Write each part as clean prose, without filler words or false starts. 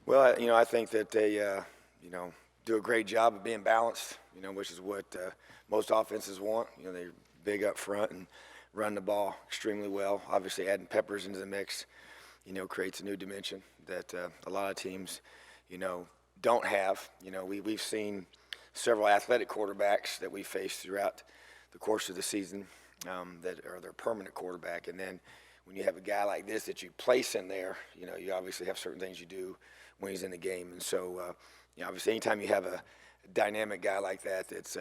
Well, I think that they, do a great job of being balanced, which is what most offenses want. They're big up front and run the ball extremely well. Obviously, adding Peppers into the mix, creates a new dimension that a lot of teams, don't have. We've seen several athletic quarterbacks that we faced throughout the course of the season that are their permanent quarterback. And then when you have a guy like this that you place in there, you obviously have certain things you do when he's in the game. And so, obviously, anytime you have a dynamic guy like that that's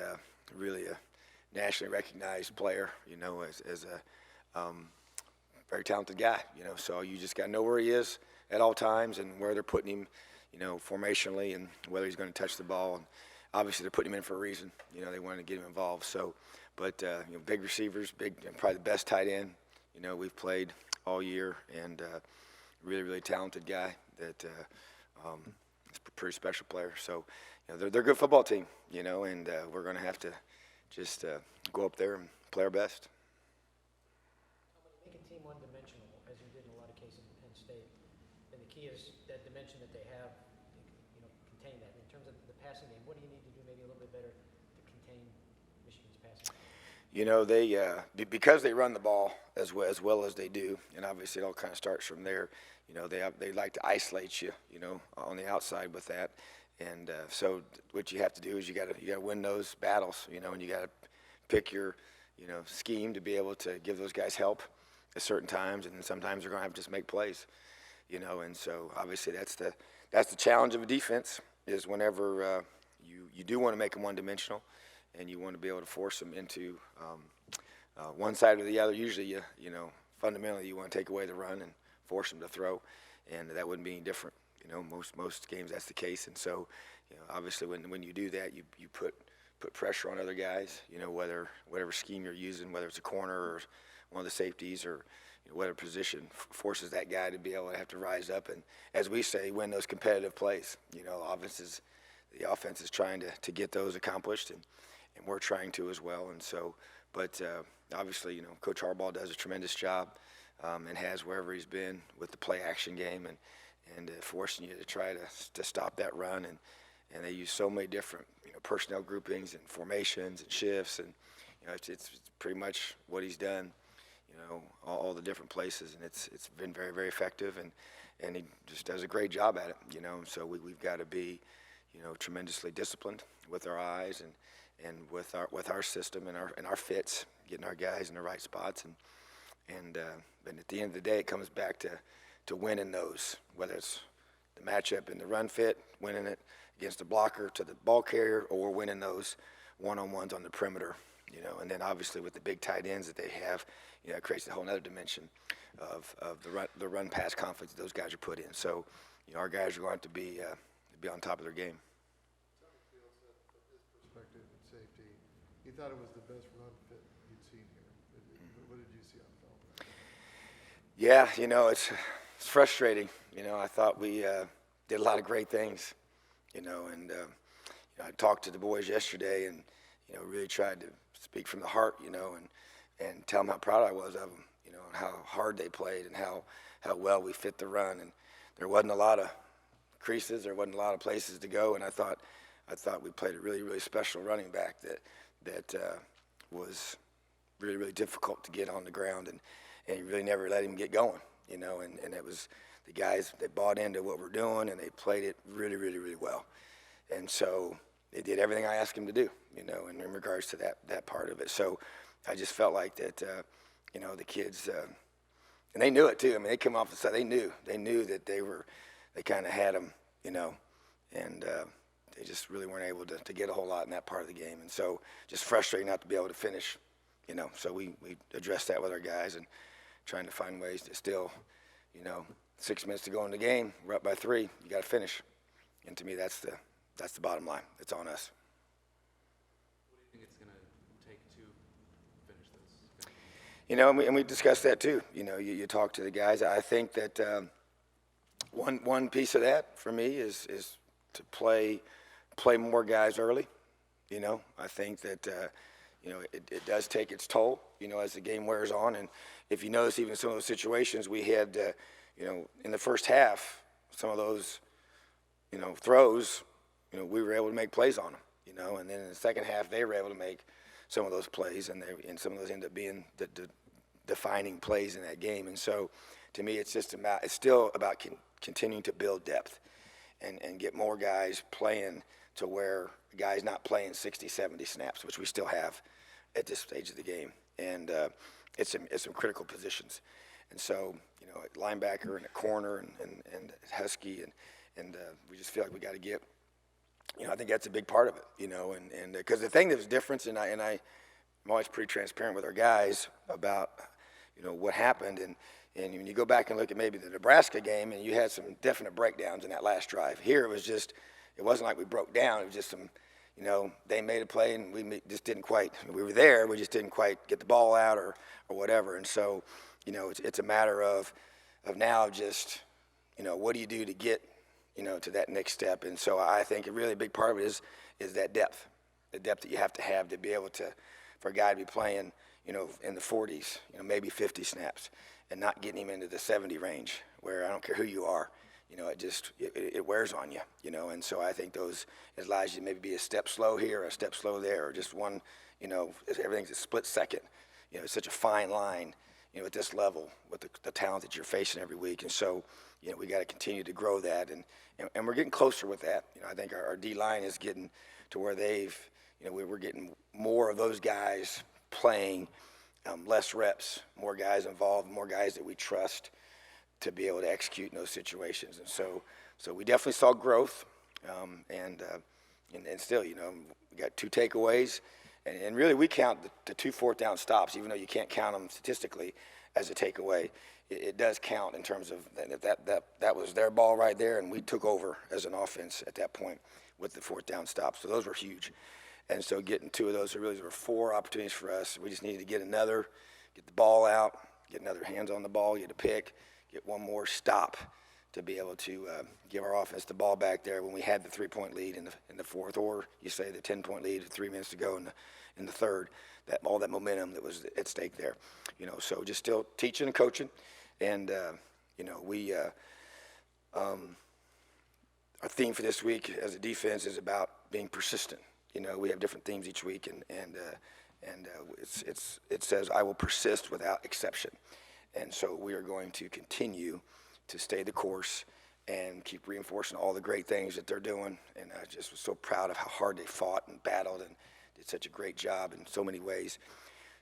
really a nationally recognized player, as a very talented guy, so you just got to know where he is at all times and where they're putting him, formationally, and whether he's going to touch the ball. And obviously, they're putting him in for a reason. They want to get him involved. So, but big receivers, probably the best tight end, we've played all year, and really, really talented guy that is a pretty special player. So, they're a good football team, and we're going to have to just go up there and play our best. Make a team one-dimensional, as you did in a lot of cases at Penn State, and the key is that dimension that they have, contain that. In terms of the passing game, what do you need to do maybe a little bit better to contain Michigan's passing game? They because they run the ball as well as they do, and obviously it all kind of starts from there. They like to isolate you, on the outside with that, and so what you have to do is you got to win those battles, and you got to pick your scheme to be able to give those guys help at certain times, and then sometimes they're going to have to just make plays, and so obviously that's the challenge of a defense is whenever you do want to make them one-dimensional, and you want to be able to force them into one side or the other. Usually, fundamentally, you want to take away the run and force them to throw, and that wouldn't be any different. Most games that's the case, and so obviously when you do that, you put pressure on other guys. Whatever scheme you're using, whether it's a corner or one of the safeties or whatever position, forces that guy to be able to have to rise up and, as we say, win those competitive plays. The offense is trying to get those accomplished, and we're trying to as well. And so, but obviously, Coach Harbaugh does a tremendous job and has wherever he's been with the play action game and forcing you to try to stop that run. And they use so many different personnel groupings and formations and shifts, and it's pretty much what he's done. All the different places, and it's been very, very effective, and he just does a great job at it. So we've got to be tremendously disciplined with our eyes and with our system and our fits, getting our guys in the right spots, and at the end of the day, it comes back to winning those, whether it's the matchup in the run fit, winning it against the blocker to the ball carrier, or winning those one-on-ones on the perimeter. And then obviously with the big tight ends that they have, it creates a whole other dimension of the run pass confidence those guys are put in. So, our guys are going to be on top of their game. Fields said from his perspective and safety, he thought it was the best run fit he'd seen here. What did you see on film? Yeah, it's frustrating. I thought we did a lot of great things, and I talked to the boys yesterday and, really tried to speak from the heart, and tell them how proud I was of them, and how hard they played and how well we fit the run. And there wasn't a lot of creases, there wasn't a lot of places to go, and I thought we played a really, really special running back that was really, really difficult to get on the ground, and you really never let him get going, and it was the guys that bought into what we're doing, and they played it really, really, really well. And so they did everything I asked them to do, in regards to that part of it. So I just felt like that, the kids, and they knew it too. I mean, they came off the side, they knew that they kind of had them, and they just really weren't able to get a whole lot in that part of the game. And so just frustrating not to be able to finish, so we addressed that with our guys and trying to find ways to still, 6 minutes to go in the game, we're up by 3, you got to finish. And to me, that's the bottom line. It's on us. What do you think it's going to take to finish this? And we discussed that too. You talk to the guys. I think that one piece of that for me is to play more guys early. I think that it does take its toll. As the game wears on, and if you notice, even some of those situations we had, in the first half, some of those throws, we were able to make plays on them, and then in the second half they were able to make some of those plays, and some of those ended up being the defining plays in that game. And so, to me, it's still about continuing to build depth and get more guys playing to where a guy's not playing 60, 70 snaps, which we still have at this stage of the game. And it's some critical positions. And so, at linebacker and at corner and Husky, and we just feel like we got to get, I think that's a big part of it, and because the thing that was different, and I'm always pretty transparent with our guys about, what happened, and when you go back and look at maybe the Nebraska game, and you had some definite breakdowns in that last drive. Here it wasn't like we broke down. It was just some, they made a play and we just didn't quite. We were there, we just didn't quite get the ball out or whatever. And so, it's a matter of now just, what do you do to get, to that next step? And so I think a really big part of it is that depth, the depth that you have to be able to, for a guy to be playing, in the 40s, maybe 50 snaps, and not getting him into the 70 range, where I don't care who you are, it wears on you, and so I think it allows you to maybe be a step slow here, a step slow there, or just one, everything's a split second. It's such a fine line, at this level with the talent that you're facing every week. And so, we got to continue to grow that, and we're getting closer with that. I think our D-line is getting to where we're getting more of those guys playing, less reps, more guys involved, more guys that we trust to be able to execute in those situations. And so we definitely saw growth, and still, we got 2 takeaways, and really we count the 2 fourth down stops, even though you can't count them statistically as a takeaway. It does count in terms of that was their ball right there, and we took over as an offense at that point with the 4th down stops. So those were huge. And so getting 2 of those, there were 4 opportunities for us. We just needed to get the ball out, get another hands on the ball, get a pick, get one more stop to be able to give our offense the ball back there when we had the 3-point lead in the 4th, or you say the 10-point lead with 3 minutes to go in the 3rd. All that momentum that was at stake there, So just still teaching and coaching, and we our theme for this week as a defense is about being persistent. We have different themes each week, and it says, I will persist without exception. And so we are going to continue to stay the course and keep reinforcing all the great things that they're doing. And I just was so proud of how hard they fought and battled and did such a great job in so many ways.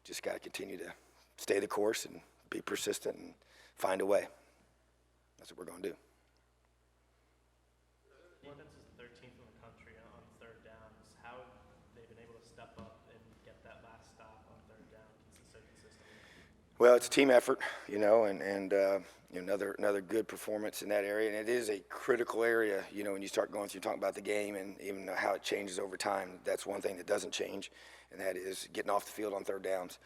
Just got to continue to stay the course and be persistent and find a way. That's what we're going to do. Defense is 13th in the country on 3rd downs. How have they been able to step up and get that last stop on 3rd down so consistently? Well, it's a team effort, and another good performance in that area. And it is a critical area, when you start going through talking about the game and even how it changes over time. That's one thing that doesn't change, and that is getting off the field on 3rd downs.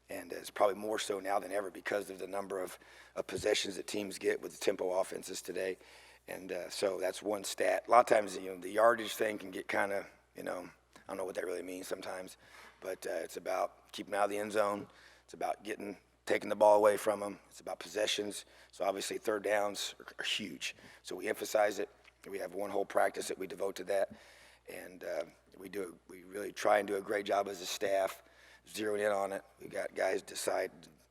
And it's probably more so now than ever because of the number of possessions that teams get with the tempo offenses today. And so that's one stat. A lot of times, the yardage thing can get kind of, I don't know what that really means sometimes, but it's about keeping out of the end zone. It's about taking the ball away from them. It's about possessions. So obviously 3rd downs are huge. So we emphasize it. We have one whole practice that we devote to that. And we really try and do a great job as a staff, zeroing in on it. We got guys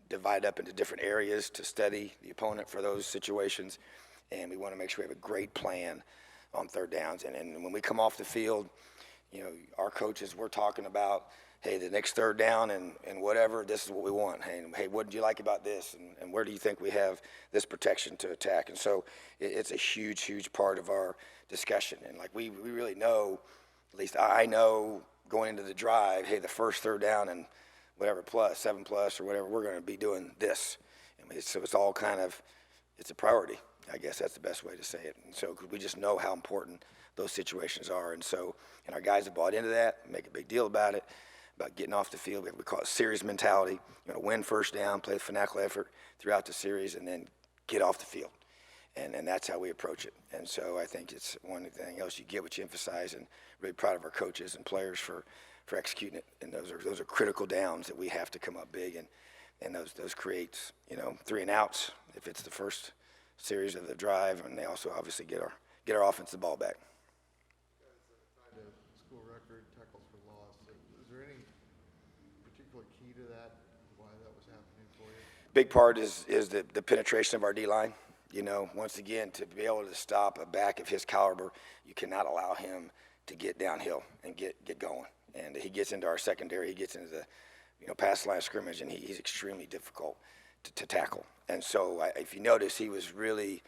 divide up into different areas to study the opponent for those situations. And we want to make sure we have a great plan on 3rd downs. And when we come off the field, our coaches, we're talking about, hey, the next 3rd down and whatever, this is what we want. Hey, what did you like about this? And where do you think we have this protection to attack? And so it's a huge, huge part of our discussion. And we really know, at least I know going into the drive, hey, the first 3rd down and whatever plus, 7 plus or whatever, we're going to be doing this. So it's all it's a priority. I guess that's the best way to say it. And so, because we just know how important those situations are. And our guys have bought into that, make a big deal about it, about getting off the field. We call it series mentality. You're going to win 1st down, play the fanatical effort throughout the series, and then get off the field. And that's how we approach it. And so I think it's one thing else you get what you emphasize, and really proud of our coaches and players for executing it. And those are critical downs that we have to come up big, and those creates 3 and outs if it's the first series of the drive, and they also obviously get get our offensive ball back. Tied to school record tackles for loss. Is there any particular key to that, why that was happening for you? Big part is the penetration of our D-line. You know, once again, to be able to stop a back of his caliber, you cannot allow him to get downhill and get going. And he gets into our secondary, he gets into the, pass line of scrimmage, and he's extremely difficult to tackle. And so if you notice, he was really,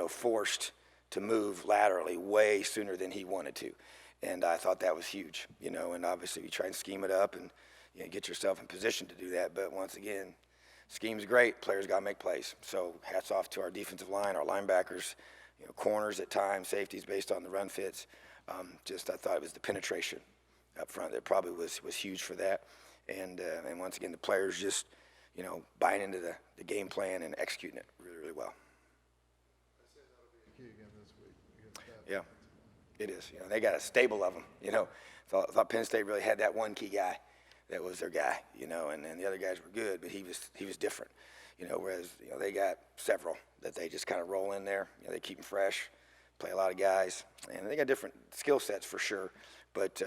forced to move laterally way sooner than he wanted to. And I thought that was huge, and obviously you try and scheme it up and, get yourself in position to do that. But once again, scheme's great, players got to make plays. So hats off to our defensive line, our linebackers, corners at times, safeties based on the run fits. I thought it was the penetration up front that probably was huge for that. And once again, the players just, buying into the game plan and executing it really, really well. I say that'll be a key again this week against that. Yeah, it is. They got a stable of them. Thought Penn State really had that one key guy that was their guy. And then the other guys were good, but he was different. Whereas they got several that they just kind of roll in there. They keep them fresh, play a lot of guys, and they got different skill sets for sure. But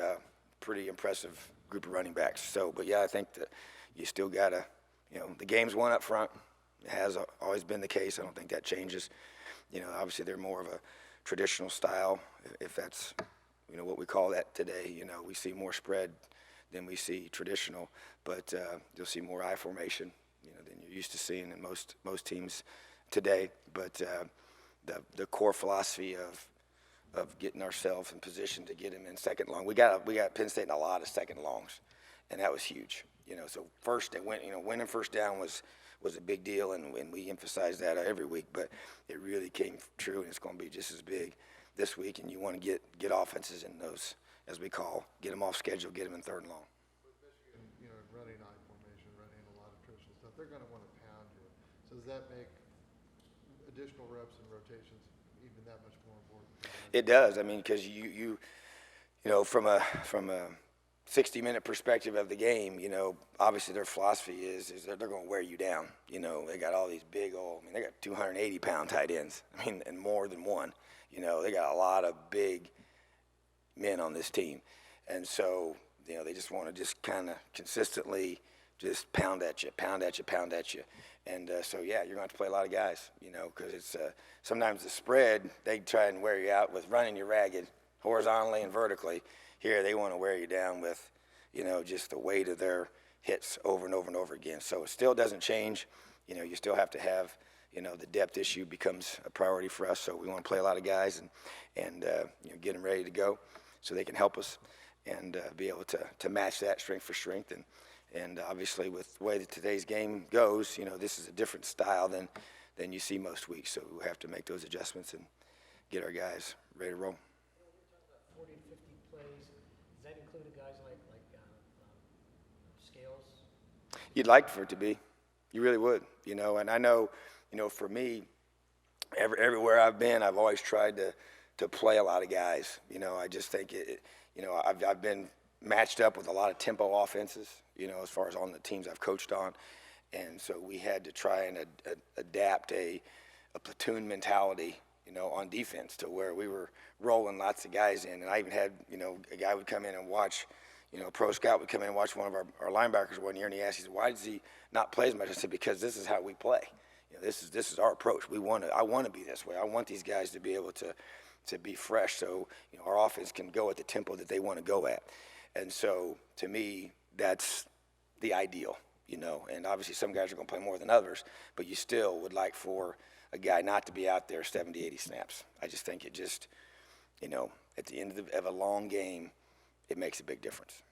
pretty impressive group of running backs. So, but yeah, I think that you still gotta, the game's won up front. It has always been the case. I don't think that changes. Obviously they're more of a traditional style, if that's, what we call that today. We see more spread than we see traditional, but you'll see more I formation, than you're used to seeing in most teams today. But the core philosophy of getting ourselves in position to get him in second long. We got Penn State in a lot of second longs, and that was huge. So first and winning first down was a big deal, and we emphasize that every week. But it really came true, and it's going to be just as big this week. And you want to get offenses in those, as we call, get them off schedule, get them in third and long. With Michigan, running I formation, running a lot of traditional stuff, they're going to want to pound you. So does that make additional reps and rotations even that much more important? It does. I mean, because from a 60-minute perspective of the game, obviously their philosophy is that they're going to wear you down. They got all these big they got 280-pound tight ends. And more than one. They got a lot of big men on this team. And so, they just want to just kind of consistently just pound at you. And so, yeah, you're going to have to play a lot of guys, because it's sometimes the spread, they try and wear you out with running you ragged horizontally and vertically. Here, they want to wear you down with, just the weight of their hits over and over and over again. So it still doesn't change. You still have to have, the depth issue becomes a priority for us. So we want to play a lot of guys and get them ready to go so they can help us and be able to match that strength for strength. And obviously, with the way that today's game goes, this is a different style than you see most weeks. So we'll have to make those adjustments and get our guys ready to roll. You're talking about 40 to 50 plays. Does that include guys like Scales? You'd like for it to be. You really would, And I know, for me, everywhere I've been, I've always tried to play a lot of guys. I just think I've been matched up with a lot of tempo offenses, as far as on the teams I've coached on. And so we had to try and adapt a platoon mentality, on defense to where we were rolling lots of guys in. And I even had, a guy would come in and watch, a pro scout would come in and watch one of our linebackers one year, and he asked, why does he not play as much? I said, because this is how we play. This is our approach. I want to be this way. I want these guys to be able to be fresh so, our offense can go at the tempo that they want to go at. And so, to me, that's the ideal, And obviously some guys are going to play more than others, but you still would like for a guy not to be out there 70, 80 snaps. I just think it just, at the end of a long game, it makes a big difference.